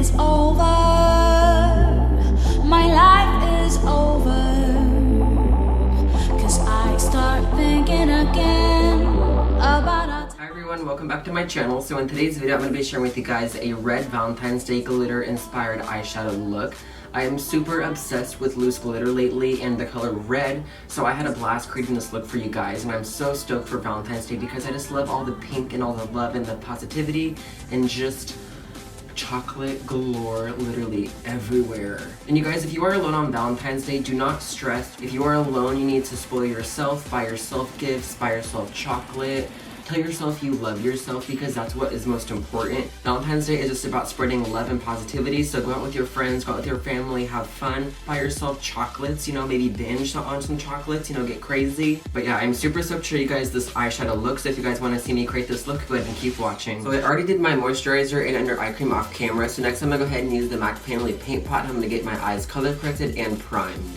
is over. My life is over. 'Cause I start thinking again about our time. Hi everyone, welcome back to my channel. So in today's video, I'm going to be sharing with you guys a red Valentine's Day glitter inspired eyeshadow look. I am super obsessed with loose glitter lately and the color red, so I had a blast creating this look for you guys, and I'm so stoked for Valentine's Day because I just love all the pink and all the love and the positivity and just chocolate galore literally everywhere. And you guys, if you are alone on Valentine's Day, do not stress. If you are alone, you need to spoil yourself, buy yourself gifts, buy yourself chocolate. Tell yourself you love yourself because that's what is most important. Valentine's Day is just about spreading love and positivity, so go out with your friends, go out with your family, have fun, buy yourself chocolates, you know, maybe binge on some chocolates, you know, get crazy. But yeah, I'm super stoked to show you guys this eyeshadow look, so if you guys want to see me create this look, go ahead and keep watching. So I already did my moisturizer and under eye cream off camera, so next I'm going to go ahead and use the MAC Painterly Paint Pot, and I'm going to get my eyes color corrected and primed.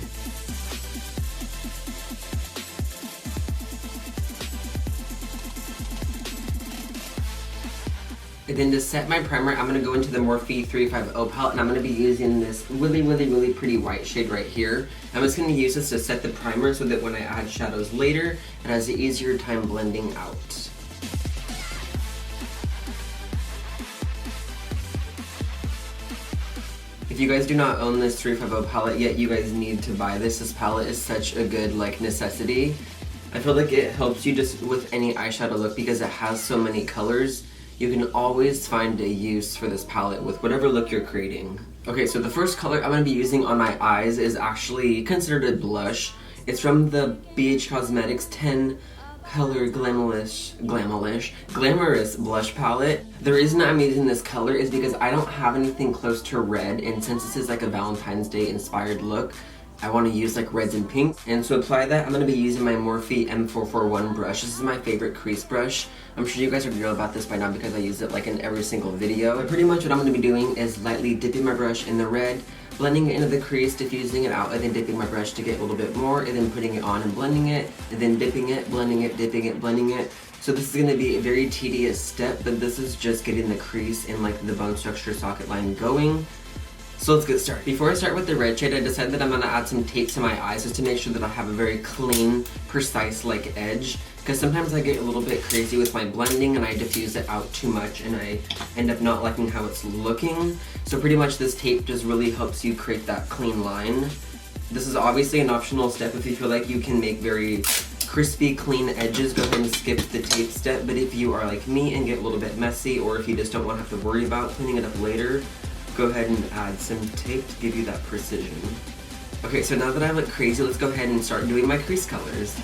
And then to set my primer, I'm going to go into the Morphe 350 palette, and I'm going to be using this really pretty white shade right here. I'm just going to use this to set the primer so that when I add shadows later, it has an easier time blending out. If you guys do not own this 350 palette yet, you guys need to buy this. This palette is such a good necessity. I feel like it helps you just with any eyeshadow look because it has so many colors. You can always find a use for this palette with whatever look you're creating. Okay, so the first color I'm going to be using on my eyes is actually considered a blush. It's from the BH Cosmetics 10 color glamorous blush palette. The reason I'm using this color is because I don't have anything close to red, and since this is like a Valentine's Day inspired look, I want to use like reds and pinks. And to apply that, I'm going to be using my Morphe M441 brush. This is my favorite crease brush. I'm sure you guys are real about this by now because I use it like in every single video. But pretty much what I'm going to be doing is lightly dipping my brush in the red, blending it into the crease, diffusing it out, and then dipping my brush to get a little bit more, and then putting it on and blending it, and then dipping it, blending it, dipping it, blending it. So this is going to be a very tedious step, but this is just getting the crease and like the bone structure socket line going. So let's get started. Before I start with the red shade, I decided that I'm going to add some tape to my eyes just to make sure that I have a very clean, precise like edge. Because sometimes I get a little bit crazy with my blending and I diffuse it out too much and I end up not liking how it's looking. So pretty much this tape just really helps you create that clean line. This is obviously an optional step. If you feel like you can make very crispy, clean edges, go ahead and skip the tape step. But if you are like me and get a little bit messy, or if you just don't want to have to worry about cleaning it up later, go ahead and add some tape to give you that precision. Okay, so now that I look crazy, let's go ahead and start doing my crease colors.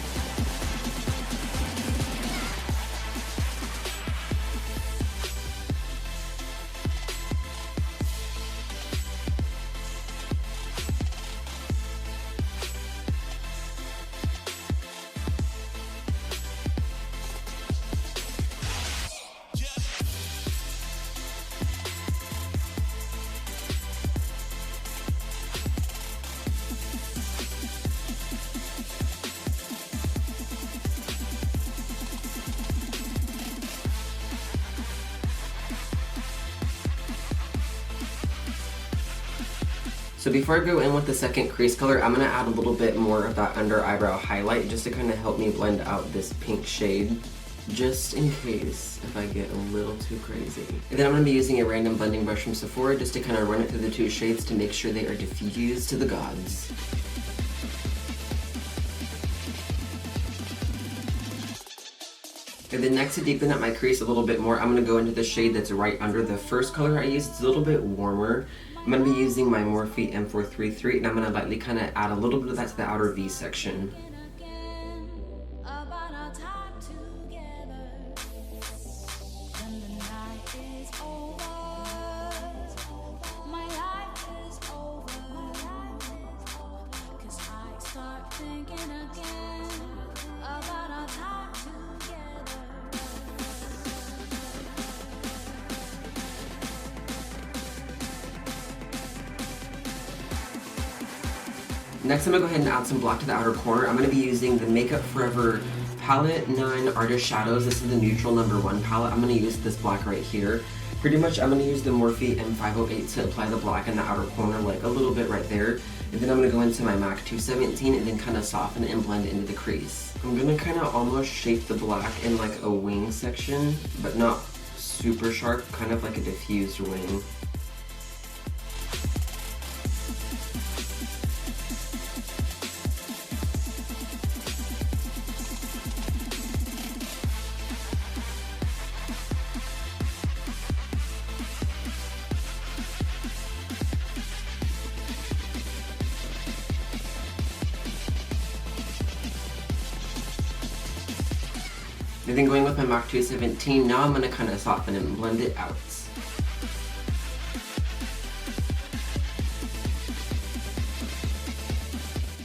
So before I go in with the second crease color, I'm going to add a little bit more of that under eyebrow highlight just to kind of help me blend out this pink shade, just in case if I get a little too crazy. And then I'm going to be using a random blending brush from Sephora just to kind of run it through the two shades to make sure they are diffused to the gods. And then next, to deepen up my crease a little bit more, I'm going to go into the shade that's right under the first color I used. It's a little bit warmer. I'm going to be using my Morphe M433, and I'm going to lightly kind of add a little bit of that to the outer V section. Next, I'm going to go ahead and add some black to the outer corner. I'm going to be using the Makeup Forever palette 9 Artist Shadows. This is the neutral #1 palette. I'm going to use this black right here. Pretty much I'm going to use the Morphe M508 to apply the black in the outer corner, like a little bit right there. And then I'm going to go into my MAC 217 and then kind of soften it and blend it into the crease. I'm going to kind of almost shape the black in like a wing section, but not super sharp, kind of like a diffused wing. And then going with my MAC 217, now I'm going to kind of soften it and blend it out.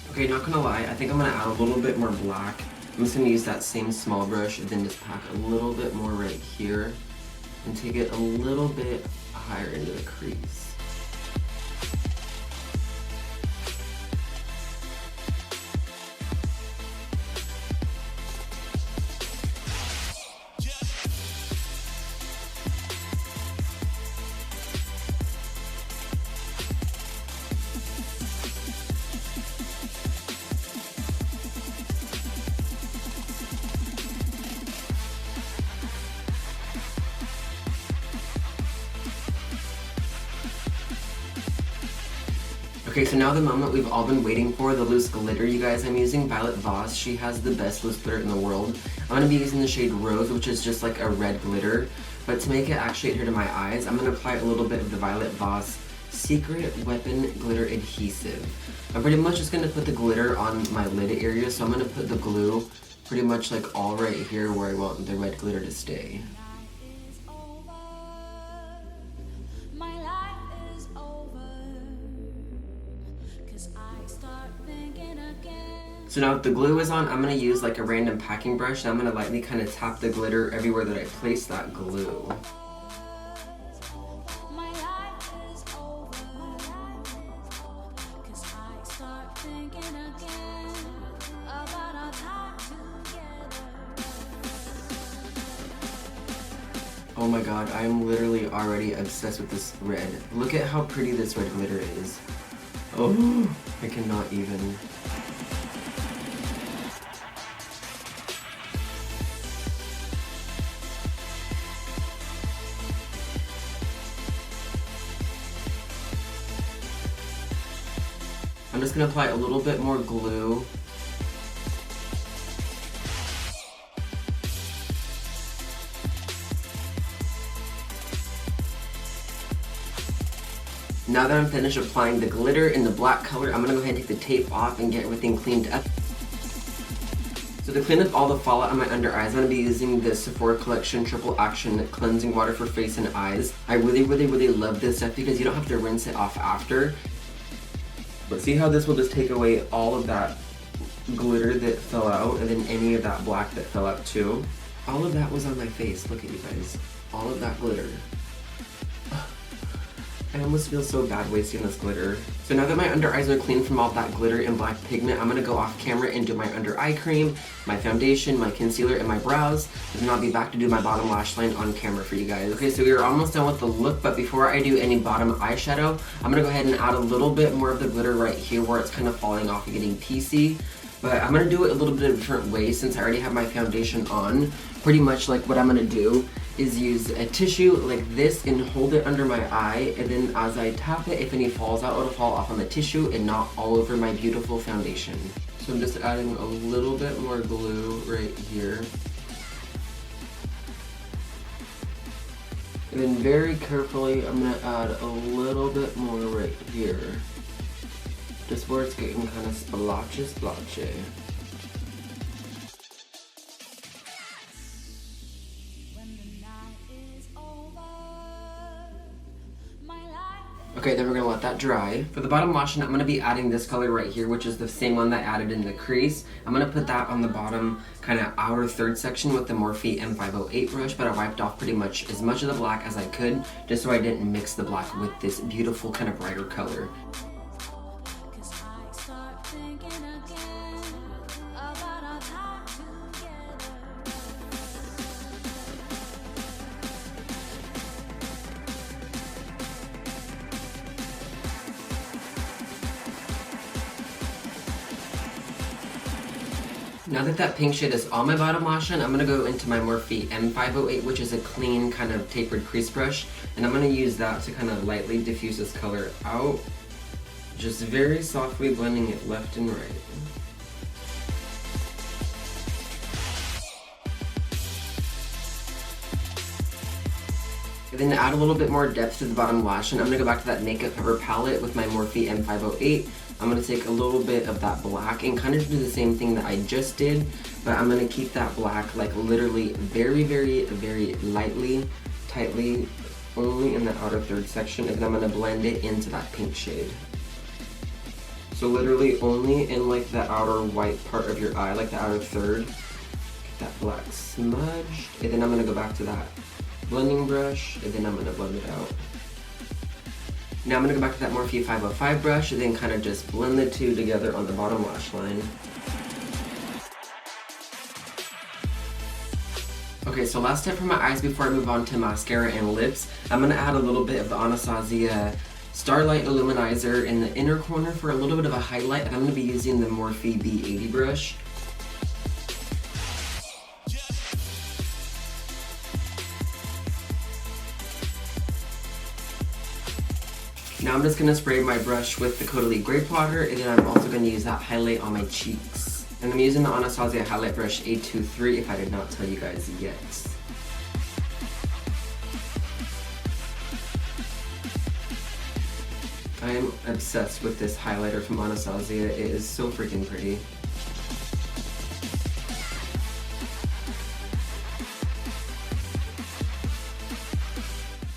Okay, not gonna lie, I think I'm gonna add a little bit more black. I'm just gonna use that same small brush and then just pack a little bit more right here and take it a little bit higher into the crease. Okay, so now the moment we've all been waiting for, the loose glitter, you guys. I'm using Violet Voss. She has the best loose glitter in the world. I'm going to be using the shade Rose, which is just like a red glitter. But to make it actually adhere to my eyes, I'm going to apply a little bit of the Violet Voss Secret Weapon Glitter Adhesive. I'm pretty much just going to put the glitter on my lid area, so I'm going to put the glue pretty much like all right here where I want the red glitter to stay. So now if the glue is on, I'm going to use like a random packing brush and I'm going to lightly kind of tap the glitter everywhere that I place that glue. Oh my god, I am literally already obsessed with this red. Look at how pretty this red glitter is. Oh, I cannot even. I'm just going to apply a little bit more glue. Now that I'm finished applying the glitter in the black color, I'm going to go ahead and take the tape off and get everything cleaned up. So to clean up all the fallout on my under eyes, I'm going to be using the Sephora Collection Triple Action Cleansing Water for Face and Eyes. I really love this stuff because you don't have to rinse it off after. But see how this will just take away all of that glitter that fell out and then any of that black that fell out too. All of that was on my face. Look at you guys. All of that glitter. I almost feel so bad wasting this glitter. So now that my under eyes are clean from all that glitter and black pigment, I'm going to go off camera and do my under eye cream, my foundation, my concealer, and my brows. And then I'll be back to do my bottom lash line on camera for you guys. Okay, so we are almost done with the look, but before I do any bottom eyeshadow, I'm going to go ahead and add a little bit more of the glitter right here where it's kind of falling off and getting piecey. But I'm going to do it a little bit of a different way since I already have my foundation on. Pretty much like what I'm going to do is use a tissue like this and hold it under my eye, and then as I tap it, if any falls out, it'll fall off on the tissue and not all over my beautiful foundation. So I'm just adding a little bit more glue right here. And then very carefully, I'm going to add a little bit more right here. Just where it's getting kind of splotchy. Okay, then we're going to let that dry. For the bottom lash line, I'm going to be adding this color right here, which is the same one that I added in the crease. I'm going to put that on the bottom kind of outer third section with the Morphe M508 brush, but I wiped off pretty much as much of the black as I could, just so I didn't mix the black with this beautiful kind of brighter color. Now that that pink shade is on my bottom lash line, I'm going to go into my Morphe M508, which is a clean kind of tapered crease brush. And I'm going to use that to kind of lightly diffuse this color out. Just very softly blending it left and right. And then to add a little bit more depth to the bottom lash line, I'm going to go back to that Makeup Cover palette with my Morphe M508. I'm going to take a little bit of that black and kind of do the same thing that I just did, but I'm going to keep that black like literally very, very, very lightly, tightly, only in the outer third section, and then I'm going to blend it into that pink shade. So literally only in like the outer white part of your eye, like the outer third, get that black smudged, and then I'm going to go back to that blending brush, and then I'm going to blend it out. Now I'm going to go back to that Morphe 505 brush and then kind of just blend the two together on the bottom lash line. Okay, so last step for my eyes before I move on to mascara and lips, I'm going to add a little bit of the Anastasia Starlight Illuminizer in the inner corner for a little bit of a highlight, and I'm going to be using the Morphe B80 brush. Now I'm just going to spray my brush with the Caudalie Grape Water, and then I'm also going to use that highlight on my cheeks. And I'm using the Anastasia Highlight Brush A23 if I did not tell you guys yet. I am obsessed with this highlighter from Anastasia. It is so freaking pretty.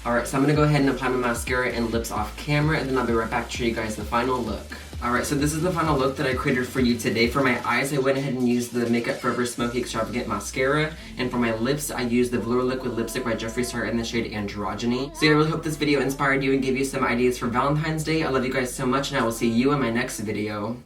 Alright, so I'm going to go ahead and apply my mascara and lips off camera, and then I'll be right back to show you guys the final look. Alright, so this is the final look that I created for you today. For my eyes, I went ahead and used the Makeup Forever Smoky Extravagant Mascara, and for my lips, I used the Velour Liquid Lipstick by Jeffree Star in the shade Androgyny. So yeah, I really hope this video inspired you and gave you some ideas for Valentine's Day. I love you guys so much, and I will see you in my next video.